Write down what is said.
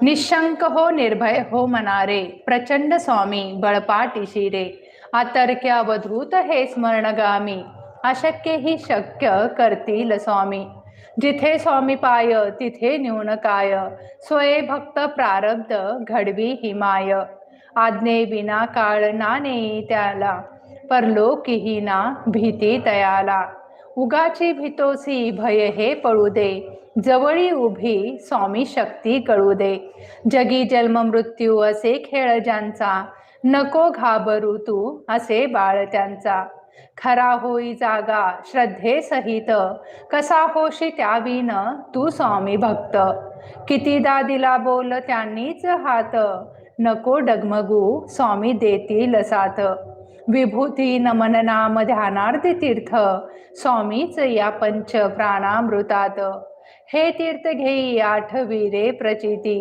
निशंक हो निर्भय हो मनारे, प्रचंड स्वामी बळपाठीशी रे. अतर्क्य अवधूत हे स्मरणगामी, अशक्य ही शक्य करतील स्वामी. जिथे स्वामी पाय तिथे न्यून काय, स्वये भक्त प्रारब्ध घडवी हिमाय. आज्ञे विना काळ नाने त्याला, परलोकीही ना भीती तयाला. उगाची भीतोसी भय हे पळू दे, जवळी उभी स्वामी शक्ती कळू दे. जगी जन्म मृत्यू असे खेळ ज्यांचा, नको घाबरू तू असे बाळ त्यांचा. खरा होई जागा श्रद्धे सहित, कसा होशी त्याविन तू स्वामी भक्त. कितीदा दिला बोल त्यांनीच हात, नको डगमगू स्वामी देतील साथ. विभूती नमन नाम ध्यानार्थ तीर्थ, स्वामीच या पंच प्राणामृतात. हे तीर्थ घेई आठवी रे प्रचिती,